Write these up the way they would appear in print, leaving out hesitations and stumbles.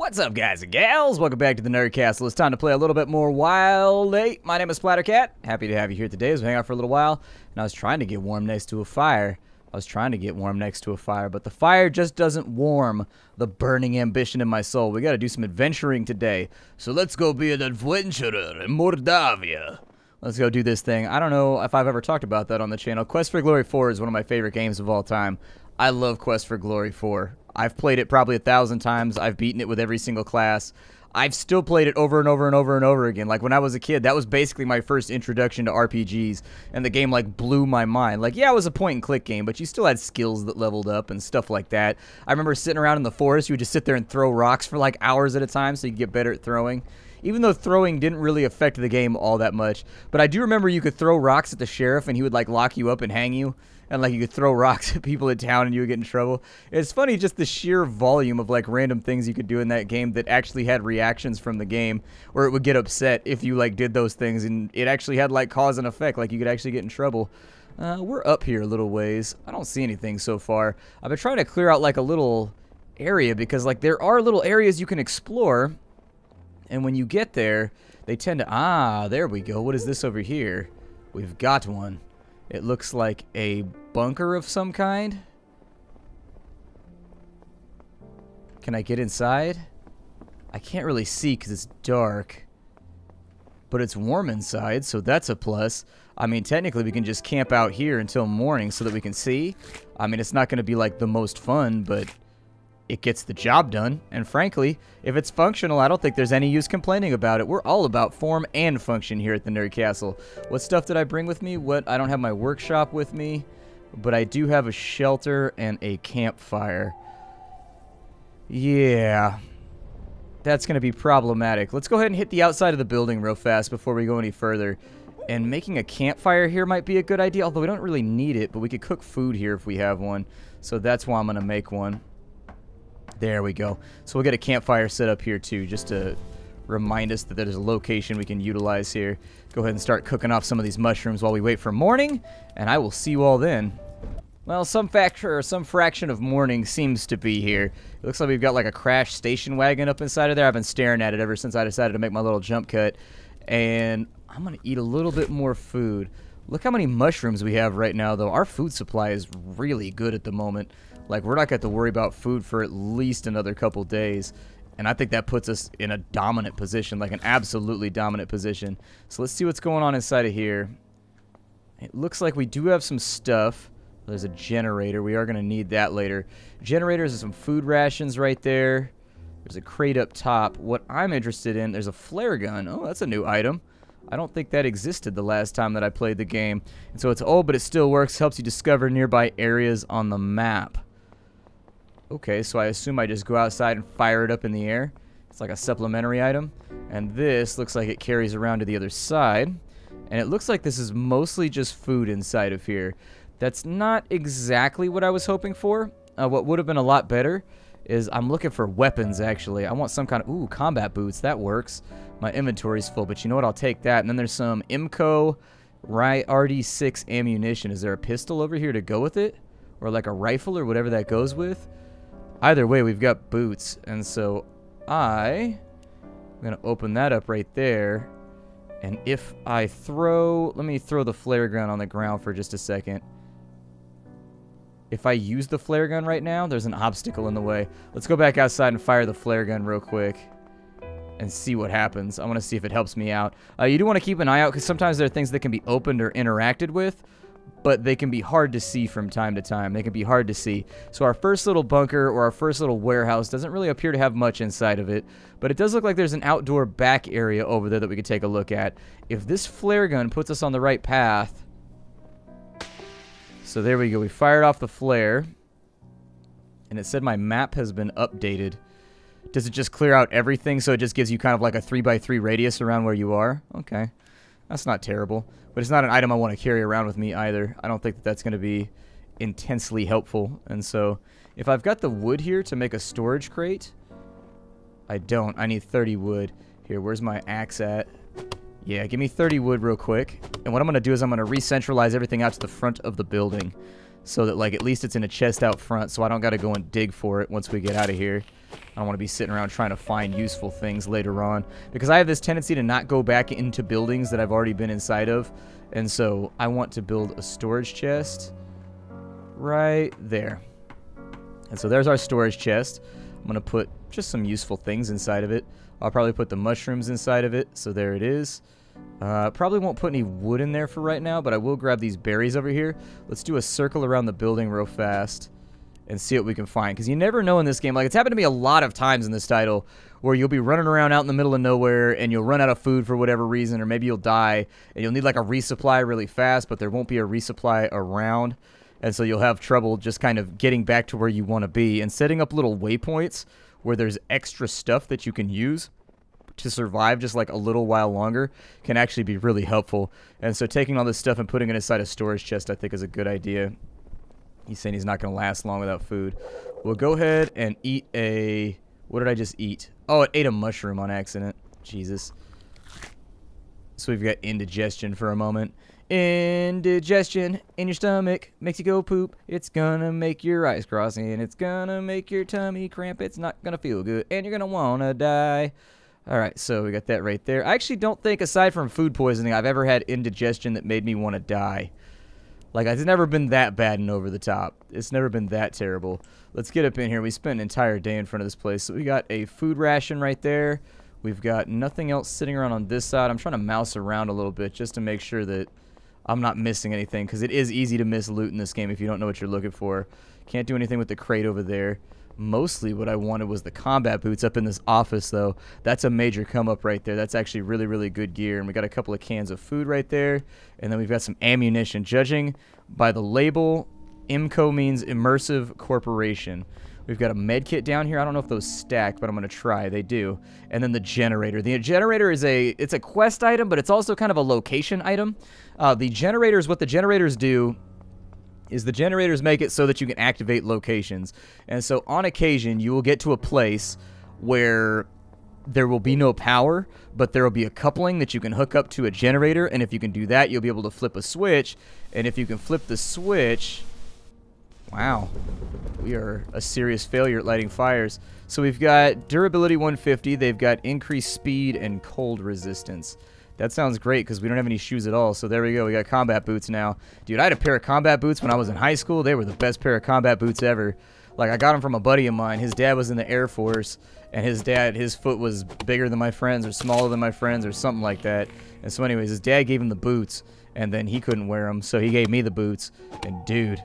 What's up, guys and gals? Welcome back to the Nerd Castle. It's time to play a little bit more Wild 8. My name is Splattercat. Happy to have you here today as we hang out for a little while. And I was trying to get warm next to a fire. But the fire just doesn't warm the burning ambition in my soul. We gotta do some adventuring today. So let's go be an adventurer in Moldavia. Let's go do this thing. I don't know if I've ever talked about that on the channel. Quest for Glory 4 is one of my favorite games of all time. I love Quest for Glory 4. I've played it probably 1,000 times. I've beaten it with every single class. I've still played it over and over and over and over again. Like, when I was a kid, that was basically my first introduction to RPGs, and the game, like, blew my mind. Like, yeah, it was a point-and-click game, but you still had skills that leveled up and stuff like that. I remember sitting around in the forest. You would just sit there and throw rocks for, like, hours at a time so you could get better at throwing. Even though throwing didn't really affect the game all that much. But I do remember you could throw rocks at the sheriff, and he would, like, lock you up and hang you. And, like, you could throw rocks at people in town and you would get in trouble. It's funny just the sheer volume of, like, random things you could do in that game that actually had reactions from the game. Or it would get upset if you, like, did those things. And it actually had, like, cause and effect. Like, you could actually get in trouble. We're up here a little ways. I don't see anything so far. I've been trying to clear out, like, a little area. Because, like, there are little areas you can explore. And when you get there, they tend to... Ah, there we go. What is this over here? We've got one. It looks like a bunker of some kind. Can I get inside? I can't really see because it's dark. But it's warm inside, so that's a plus. I mean, technically we can just camp out here until morning so that we can see. I mean, it's not going to be like the most fun, but it gets the job done. And frankly, if it's functional, I don't think there's any use complaining about it. We're all about form and function here at the Nerd Castle. What stuff did I bring with me? I don't have my workshop with me, but I do have a shelter and a campfire. Yeah, that's going to be problematic. Let's go ahead and hit the outside of the building real fast before we go any further. And making a campfire here might be a good idea, although we don't really need it, but we could cook food here if we have one. So that's why I'm going to make one. There we go. So we'll get a campfire set up here too, just to remind us that there's a location we can utilize here. Go ahead and start cooking off some of these mushrooms while we wait for morning, and I will see you all then. Well, some fraction of morning seems to be here. It looks like we've got like a crashed station wagon up inside of there. I've been staring at it ever since I decided to make my little jump cut, and I'm going to eat a little bit more food. Look how many mushrooms we have right now, though. Our food supply is really good at the moment. Like, we're not going to have to worry about food for at least another couple days. And I think that puts us in a dominant position, like an absolutely dominant position. So let's see what's going on inside of here. It looks like we do have some stuff. There's a generator. We are going to need that later. Generators and some food rations right there. There's a crate up top. What I'm interested in, there's a flare gun. Oh, that's a new item. I don't think that existed the last time that I played the game. And so it's old, but it still works. Helps you discover nearby areas on the map. Okay, so I assume I just go outside and fire it up in the air. It's like a supplementary item. And this looks like it carries around to the other side. And it looks like this is mostly just food inside of here. That's not exactly what I was hoping for. What would have been a lot better is I'm looking for weapons, actually. I want some kind of... Ooh, combat boots. That works. My inventory's full, but you know what? I'll take that. And then there's some IMCO RD6 ammunition. Is there a pistol over here to go with it? Or like a rifle or whatever that goes with? Either way, we've got boots, and so I'm going to open that up right there, and if I let me throw the flare gun on the ground for just a second. If I use the flare gun right now, there's an obstacle in the way. Let's go back outside and fire the flare gun real quick and see what happens. I want to see if it helps me out. You do want to keep an eye out, because sometimes there are things that can be opened or interacted with, but they can be hard to see from time to time. They can be hard to see. So our first little bunker or our first little warehouse doesn't really appear to have much inside of it, but it does look like there's an outdoor back area over there that we could take a look at. If this flare gun puts us on the right path... So there we go. We fired off the flare, and it said my map has been updated. Does it just clear out everything so it just gives you kind of like a 3x3 radius around where you are? Okay. That's not terrible. But it's not an item I want to carry around with me either. I don't think that that's going to be intensely helpful. And so, if I've got the wood here to make a storage crate... I don't. I need 30 wood. Here, where's my axe at? Yeah, give me 30 wood real quick. And what I'm going to do is I'm going to re-centralize everything out to the front of the building. so that, like, at least it's in a chest out front so I don't got to go and dig for it once we get out of here. I don't want to be sitting around trying to find useful things later on, because I have this tendency to not go back into buildings that I've already been inside of, and so I want to build a storage chest right there. And so there's our storage chest. I'm going to put just some useful things inside of it. I'll probably put the mushrooms inside of it, so there it is. Probably won't put any wood in there for right now, but I will grab these berries over here. Let's do a circle around the building real fast and see what we can find, because you never know in this game. Like, it's happened to me a lot of times in this title where you'll be running around out in the middle of nowhere and you'll run out of food for whatever reason, or maybe you'll die and you'll need like a resupply really fast, but there won't be a resupply around, and so you'll have trouble just kind of getting back to where you want to be. And setting up little waypoints where there's extra stuff that you can use to survive just like a little while longer can actually be really helpful. And so taking all this stuff and putting it inside a storage chest I think is a good idea. He's saying he's not going to last long without food. We'll go ahead and eat a... What did I just eat? Oh, it ate a mushroom on accident. Jesus. So we've got indigestion for a moment. Indigestion in your stomach makes you go poop. It's gonna make your eyes cross and it's gonna make your tummy cramp. It's not gonna feel good and you're gonna wanna die. Alright, so we got that right there. I actually don't think, aside from food poisoning, I've ever had indigestion that made me want to die. Like, it's never been that bad and over the top. It's never been that terrible. Let's get up in here. We spent an entire day in front of this place. So we got a food ration right there. We've got nothing else sitting around on this side. I'm trying to mouse around a little bit just to make sure that I'm not missing anything, because it is easy to miss loot in this game if you don't know what you're looking for. Can't do anything with the crate over there. Mostly what I wanted was the combat boots up in this office, though. That's a major come up right there. That's actually really, really good gear. And we got a couple of cans of food right there. And then we've got some ammunition. Judging by the label, IMCO means Immersive Corporation. We've got a med kit down here. I don't know if those stack, but I'm going to try. They do. And then the generator. The generator is it's a quest item, but it's also kind of a location item. The generators, what the generators do is the generators make it so that you can activate locations. And so on occasion, you will get to a place where there will be no power, but there will be a coupling that you can hook up to a generator, and if you can do that, you'll be able to flip a switch. And if you can flip the switch... Wow, we are a serious failure at lighting fires. So we've got durability 150, they've got increased speed and cold resistance. That sounds great because we don't have any shoes at all. So there we go. We got combat boots now. Dude, I had a pair of combat boots when I was in high school. They were the best pair of combat boots ever. Like, I got them from a buddy of mine. His dad was in the Air Force, and his foot was bigger than my friend's or smaller than my friend's or something like that. And so anyways, his dad gave him the boots, and then he couldn't wear them, so he gave me the boots. And dude,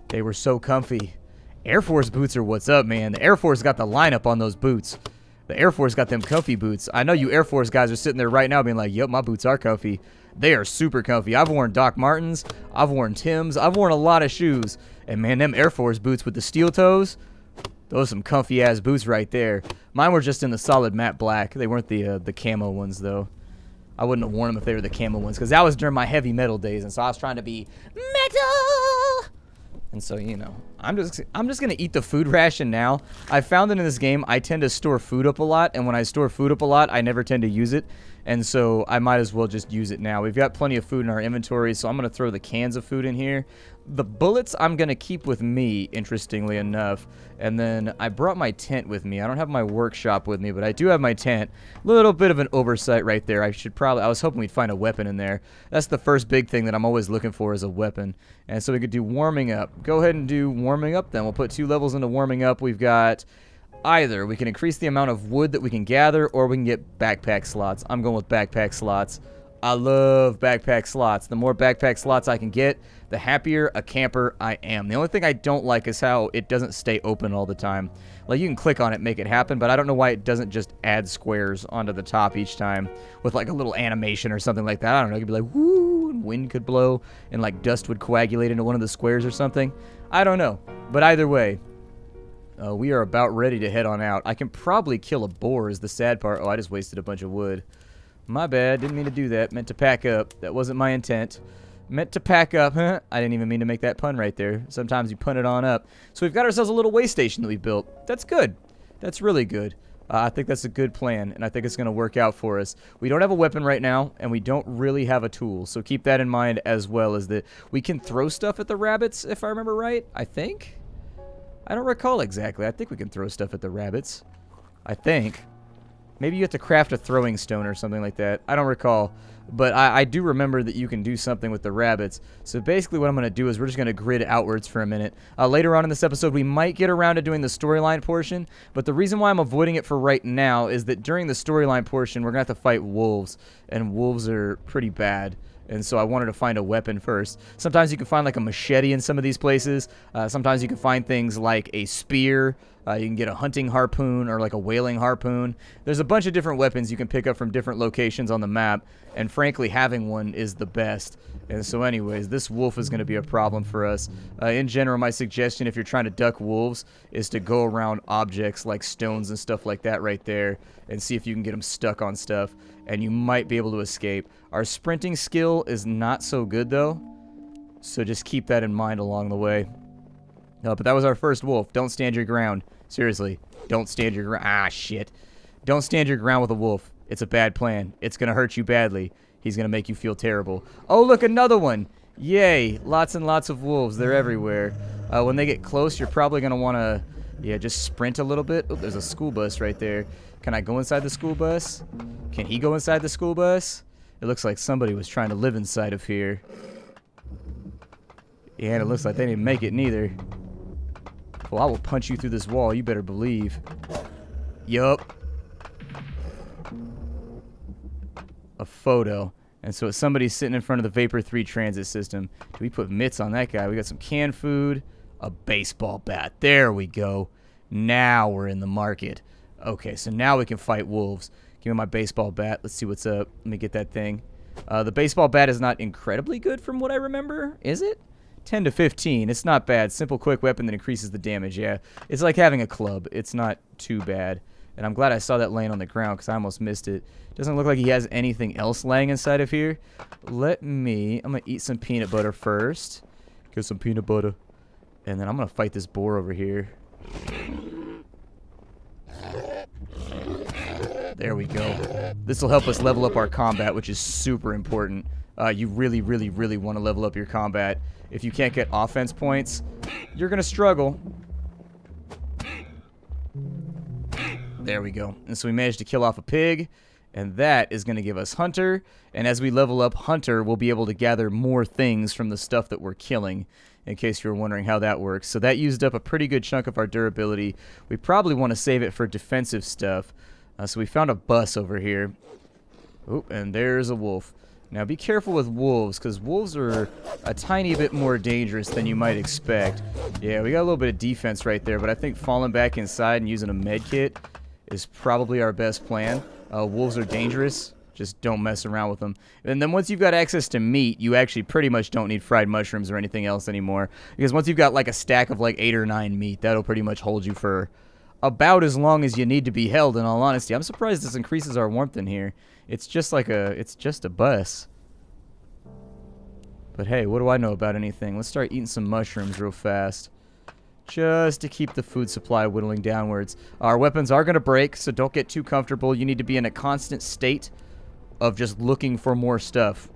they were so comfy. Air Force boots are what's up, man. The Air Force got the lineup on those boots. The Air Force got them comfy boots. I know you Air Force guys are sitting there right now being like, yep, my boots are comfy. They are super comfy. I've worn Doc Martens. I've worn Timbs. I've worn a lot of shoes. And, man, them Air Force boots with the steel toes, those are some comfy-ass boots right there. Mine were just in the solid matte black. They weren't the camo ones, though. I wouldn't have worn them if they were the camo ones, because that was during my heavy metal days, and so I was trying to be metal. And so, you know, I'm just going to eat the food ration now. I found that in this game, I tend to store food up a lot, and when I store food up a lot, I never tend to use it. And so I might as well just use it now. We've got plenty of food in our inventory, so I'm going to throw the cans of food in here. The bullets I'm going to keep with me, interestingly enough. And then I brought my tent with me. I don't have my workshop with me, but I do have my tent. A little bit of an oversight right there. I was hoping we'd find a weapon in there. That's the first big thing that I'm always looking for, is a weapon. And so we could do warming up. Go ahead and do warming up then. We'll put 2 levels into warming up. We've got... either we can increase the amount of wood that we can gather, or we can get backpack slots. I'm going with backpack slots. I love backpack slots. The more backpack slots I can get, the happier a camper I am. The only thing I don't like is how it doesn't stay open all the time. Like, you can click on it, make it happen, but I don't know why it doesn't just add squares onto the top each time with like a little animation or something like that. I don't know. It could be like, woo, and wind could blow, and like dust would coagulate into one of the squares or something. I don't know. But either way, we are about ready to head on out. I can probably kill a boar is the sad part. Oh, I just wasted a bunch of wood. My bad. Didn't mean to do that. Meant to pack up. That wasn't my intent. Meant to pack up. Huh? I didn't even mean to make that pun right there. Sometimes you pun it on up. So we've got ourselves a little way station that we built. That's good. That's really good. I think that's a good plan, and I think it's going to work out for us. We don't have a weapon right now, and we don't really have a tool, so keep that in mind as well as that we can throw stuff at the rabbits, if I remember right, I think? I don't recall exactly. I think we can throw stuff at the rabbits. I think. Maybe you have to craft a throwing stone or something like that. I don't recall. But I do remember that you can do something with the rabbits. So basically what I'm going to do is we're just going to grid outwards for a minute. Later on in this episode, we might get around to doing the storyline portion. But the reason why I'm avoiding it for right now is that during the storyline portion, we're going to have to fight wolves. And wolves are pretty bad. And so I wanted to find a weapon first. Sometimes you can find like a machete in some of these places. Sometimes you can find things like a spear. You can get a hunting harpoon or like a whaling harpoon. There's a bunch of different weapons you can pick up from different locations on the map. And frankly, having one is the best. And so anyways, this wolf is going to be a problem for us. In general, my suggestion if you're trying to duck wolves is to go around objects like stones and stuff like that right there. And see if you can get them stuck on stuff. And you might be able to escape. Our sprinting skill is not so good though. So just keep that in mind along the way. But that was our first wolf. Don't stand your ground. Seriously. Don't stand your ground. Ah, shit. Don't stand your ground with a wolf. It's a bad plan. It's going to hurt you badly. He's going to make you feel terrible. Oh, look, another one. Yay. Lots and lots of wolves. They're everywhere. When they get close, you're probably going to want to, yeah, just sprint a little bit. Oh, there's a school bus right there. Can I go inside the school bus? Can he go inside the school bus? It looks like somebody was trying to live inside of here. Yeah, and it looks like they didn't make it neither. Well, I will punch you through this wall, you better believe. Yup. A photo. And so it's somebody sitting in front of the Vapor 3 transit system. Do we put mitts on that guy? We got some canned food. A baseball bat. There we go. Now we're in the market. Okay, so now we can fight wolves. Give me my baseball bat. Let's see what's up. Let me get that thing. The baseball bat is not incredibly good from what I remember. Is it? 10 to 15. It's not bad. Simple, quick weapon that increases the damage. Yeah, it's like having a club. It's not too bad. And I'm glad I saw that laying on the ground because I almost missed it. Doesn't look like he has anything else laying inside of here. I'm going to eat some peanut butter first. Get some peanut butter. And then I'm going to fight this boar over here. There we go. This will help us level up our combat, which is super important. You really, really, really want to level up your combat. If you can't get offense points, you're going to struggle. There we go. And so we managed to kill off a pig, and that is going to give us Hunter. And as we level up Hunter, we'll be able to gather more things from the stuff that we're killing, in case you're wondering how that works. So that used up a pretty good chunk of our durability. We probably want to save it for defensive stuff. So we found a bus over here. Oop, and there's a wolf. Now be careful with wolves, because wolves are a tiny bit more dangerous than you might expect. Yeah, we got a little bit of defense right there, but I think falling back inside and using a med kit is probably our best plan. Wolves are dangerous. Just don't mess around with them. And then once you've got access to meat, you actually pretty much don't need fried mushrooms or anything else anymore. Because once you've got like a stack of like 8 or 9 meat, that'll pretty much hold you for about as long as you need to be held, in all honesty. I'm surprised this increases our warmth in here. It's just like it's just a bus. But hey, what do I know about anything? Let's start eating some mushrooms real fast. Just to keep the food supply whittling downwards. Our weapons are going to break, so don't get too comfortable. You need to be in a constant state of just looking for more stuff.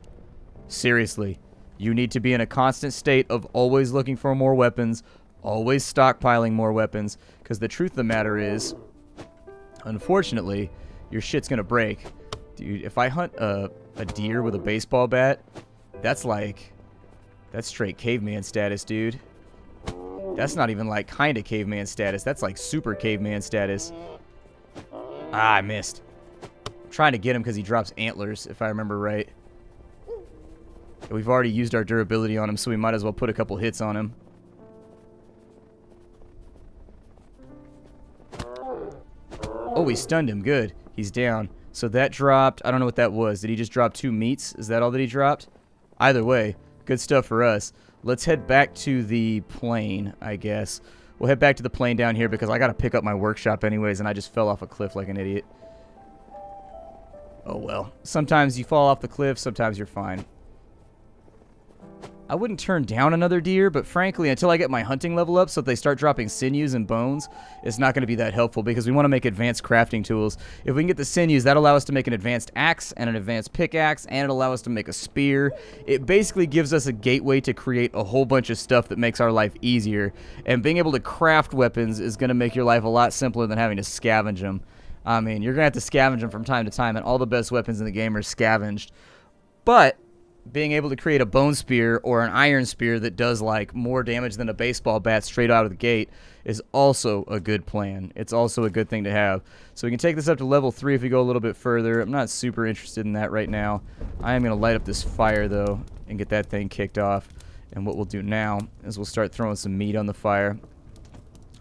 Seriously. You need to be in a constant state of always looking for more weapons, always stockpiling more weapons, because the truth of the matter is, unfortunately, your shit's going to break. Dude, if I hunt a deer with a baseball bat, that's straight caveman status, dude. That's not even like kinda caveman status. That's like super caveman status. Ah, I missed. I'm trying to get him because he drops antlers, if I remember right. We've already used our durability on him, so we might as well put a couple hits on him. Oh, we stunned him. Good. He's down. So that dropped... I don't know what that was. Did he just drop 2 meats? Is that all that he dropped? Either way, good stuff for us. Let's head back to the plane, I guess. We'll head back to the plane down here because I got to pick up my workshop anyways, and I just fell off a cliff like an idiot. Oh, well. Sometimes you fall off the cliff, sometimes you're fine. I wouldn't turn down another deer, but frankly, until I get my hunting level up so that they start dropping sinews and bones, it's not going to be that helpful because we want to make advanced crafting tools. If we can get the sinews, that'll allow us to make an advanced axe and an advanced pickaxe, and it'll allow us to make a spear. It basically gives us a gateway to create a whole bunch of stuff that makes our life easier, and being able to craft weapons is going to make your life a lot simpler than having to scavenge them. I mean, you're going to have to scavenge them from time to time, and all the best weapons in the game are scavenged. But being able to create a bone spear or an iron spear that does like more damage than a baseball bat straight out of the gate is also a good plan. It's also a good thing to have. So we can take this up to level 3 if we go a little bit further. I'm not super interested in that right now. I am going to light up this fire though and get that thing kicked off. And what we'll do now is we'll start throwing some meat on the fire.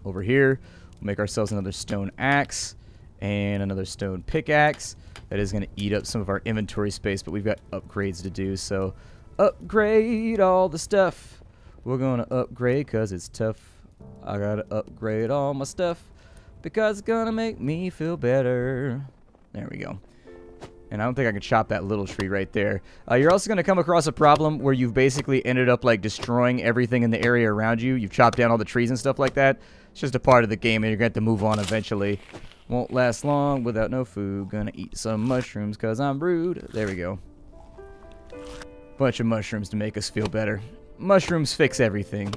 Over here, we'll make ourselves another stone axe and another stone pickaxe. That is going to eat up some of our inventory space, but we've got upgrades to do, so upgrade all the stuff. We're going to upgrade because it's tough. I got to upgrade all my stuff because it's going to make me feel better. There we go. And I don't think I can chop that little tree right there. You're also going to come across a problem where you've basically ended up like destroying everything in the area around you. You've chopped down all the trees and stuff like that. It's just a part of the game, and you're going to have to move on eventually. Won't last long without no food. Gonna eat some mushrooms because I'm rude. There we go. Bunch of mushrooms to make us feel better. Mushrooms fix everything.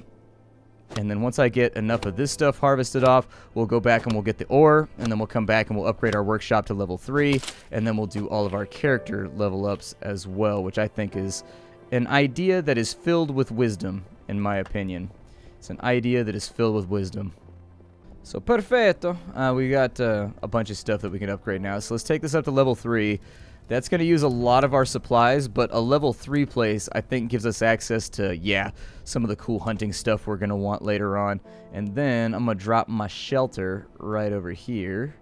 And then once I get enough of this stuff harvested off, we'll go back and we'll get the ore. And then we'll come back and we'll upgrade our workshop to level 3. And then we'll do all of our character level ups as well, which I think is an idea that is filled with wisdom, in my opinion. It's an idea that is filled with wisdom. So, perfetto. We got a bunch of stuff that we can upgrade now. So, let's take this up to level 3. That's going to use a lot of our supplies, but a level 3 place, I think, gives us access to, yeah, some of the cool hunting stuff we're going to want later on. And then I'm going to drop my shelter right over here.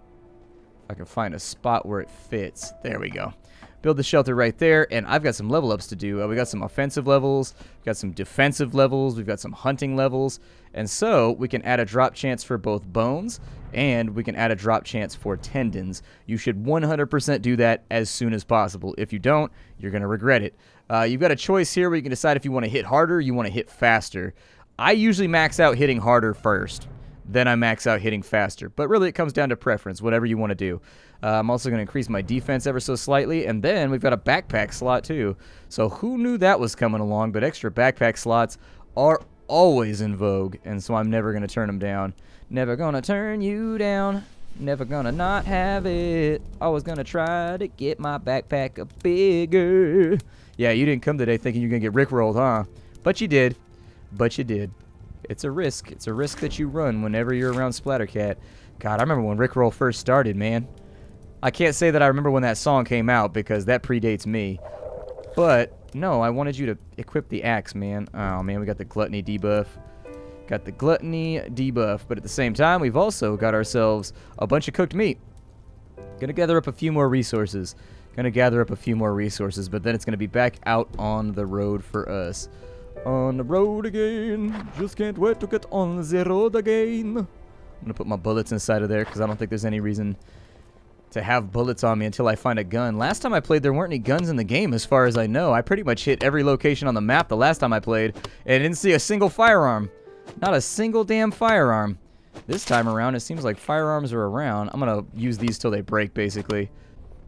If I can find a spot where it fits. There we go. Build the shelter right there, and I've got some level ups to do. We got some offensive levels, we've got some defensive levels, we've got some hunting levels, and so we can add a drop chance for both bones, and we can add a drop chance for tendons. You should 100% do that as soon as possible. If you don't, you're going to regret it. You've got a choice here where you can decide if you want to hit harder or you want to hit faster. I usually max out hitting harder first. Then I max out hitting faster. But really, it comes down to preference, whatever you want to do. I'm also going to increase my defense ever so slightly. And then we've got a backpack slot, too. So who knew that was coming along? But extra backpack slots are always in vogue. And so I'm never going to turn them down. Never going to turn you down. Never going to not have it. Always going to try to get my backpack bigger. Yeah, you didn't come today thinking you're going to get rickrolled, huh? But you did. But you did. It's a risk. It's a risk that you run whenever you're around Splattercat. God, I remember when Rickroll first started, man. I can't say that I remember when that song came out because that predates me. But, no, I wanted you to equip the axe, man. Oh, man, we got the gluttony debuff. Got the gluttony debuff. But at the same time, we've also got ourselves a bunch of cooked meat. Gonna gather up a few more resources. But then it's gonna be back out on the road for us. On the road again, just can't wait to get on the road again. I'm gonna put my bullets inside of there because I don't think there's any reason to have bullets on me until I find a gun. Last time I played, there weren't any guns in the game as far as I know. I pretty much hit every location on the map the last time I played and didn't see a single firearm. Not a single damn firearm. This time around, it seems like firearms are around. I'm gonna use these till they break, basically.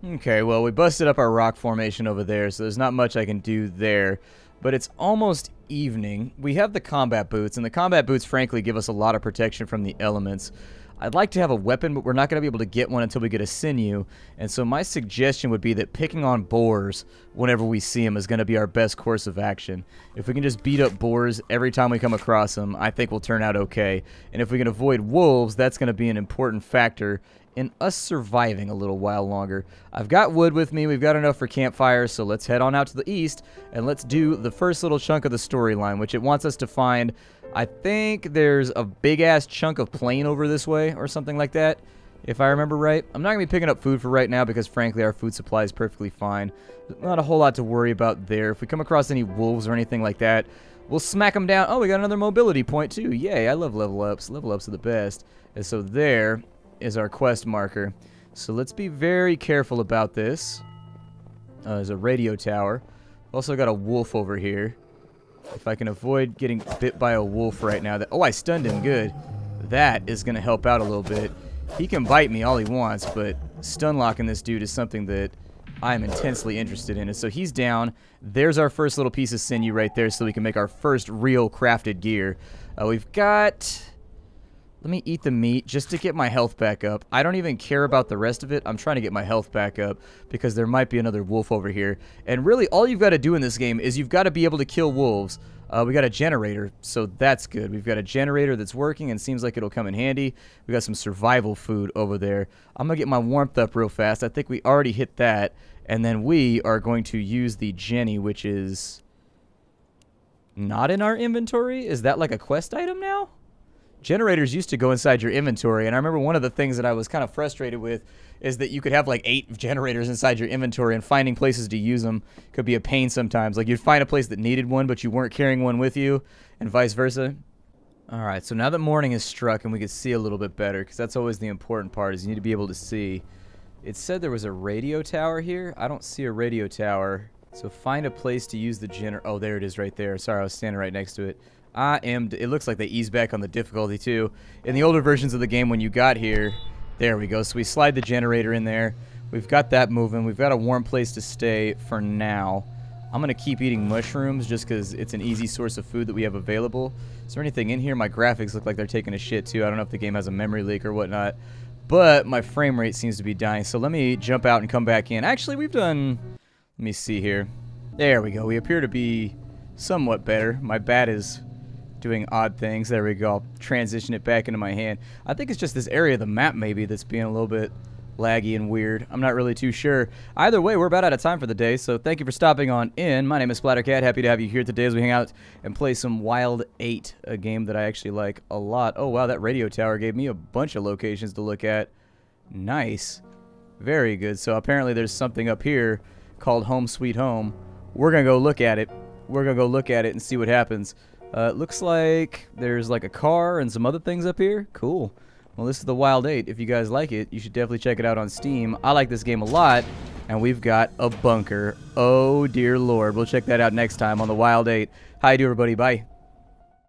Okay, well, we busted up our rock formation over there, so there's not much I can do there. But it's almost evening. We have the combat boots, and the combat boots, frankly, give us a lot of protection from the elements. I'd like to have a weapon, but we're not going to be able to get one until we get a sinew. And so my suggestion would be that picking on boars whenever we see them is going to be our best course of action. If we can just beat up boars every time we come across them, I think we'll turn out okay. And if we can avoid wolves, that's going to be an important factor in us surviving a little while longer. I've got wood with me. We've got enough for campfires, so let's head on out to the east, and let's do the first little chunk of the storyline, which it wants us to find. I think there's a big-ass chunk of plain over this way, or something like that, if I remember right. I'm not going to be picking up food for right now, because frankly, our food supply is perfectly fine. Not a whole lot to worry about there. If we come across any wolves or anything like that, we'll smack them down. Oh, we got another mobility point, too. Yay, I love level ups. Level ups are the best. And so there is our quest marker. So let's be very careful about this. There's a radio tower. Also got a wolf over here. If I can avoid getting bit by a wolf right now. Oh, I stunned him. Good. That is going to help out a little bit. He can bite me all he wants, but stun locking this dude is something that I'm intensely interested in. And so he's down. There's our first little piece of sinew right there so we can make our first real crafted gear. We've got... Let me eat the meat just to get my health back up. I don't even care about the rest of it. I'm trying to get my health back up because there might be another wolf over here. And really, all you've got to do in this game is you've got to be able to kill wolves. We got a generator, so that's good. We've got a generator that's working and seems like it'll come in handy. We got some survival food over there. I'm going to get my warmth up real fast. I think we already hit that. And then we are going to use the Jenny, which is not in our inventory. Is that like a quest item now? Generators used to go inside your inventory, and I remember one of the things that I was kind of frustrated with is that you could have like 8 generators inside your inventory, and finding places to use them could be a pain sometimes. Like you'd find a place that needed one, but you weren't carrying one with you, and vice versa. Alright, so now that morning is struck and we can see a little bit better, because that's always the important part, is you need to be able to see. It said there was a radio tower here. I don't see a radio tower, so find a place to use the generator. Oh, there it is right there. Sorry, I was standing right next to it. It looks like they eased back on the difficulty too. In the older versions of the game when you got here, there we go. So we slide the generator in there. We've got that moving. We've got a warm place to stay for now. I'm going to keep eating mushrooms just because it's an easy source of food that we have available. Is there anything in here? My graphics look like they're taking a shit too. I don't know if the game has a memory leak or whatnot. But my frame rate seems to be dying. So let me jump out and come back in. Actually, we've done... Let me see here. There we go. We appear to be somewhat better. My bat is doing odd things. There we go. I'll transition it back into my hand. I think it's just this area of the map maybe that's being a little bit laggy and weird. I'm not really too sure. Either way, we're about out of time for the day, so thank you for stopping on in. My name is Splattercat. Happy to have you here today as we hang out and play some Wild 8, a game that I actually like a lot. Oh, wow, that radio tower gave me a bunch of locations to look at. Nice. Very good. So apparently there's something up here called Home Sweet Home. We're going to go look at it. We're going to go look at it and see what happens. It looks like there's like a car and some other things up here. Cool. Well, this is the Wild 8. If you guys like it, you should definitely check it out on Steam. I like this game a lot, and we've got a bunker. Oh, dear Lord. We'll check that out next time on the Wild 8. How you doing, everybody? Bye.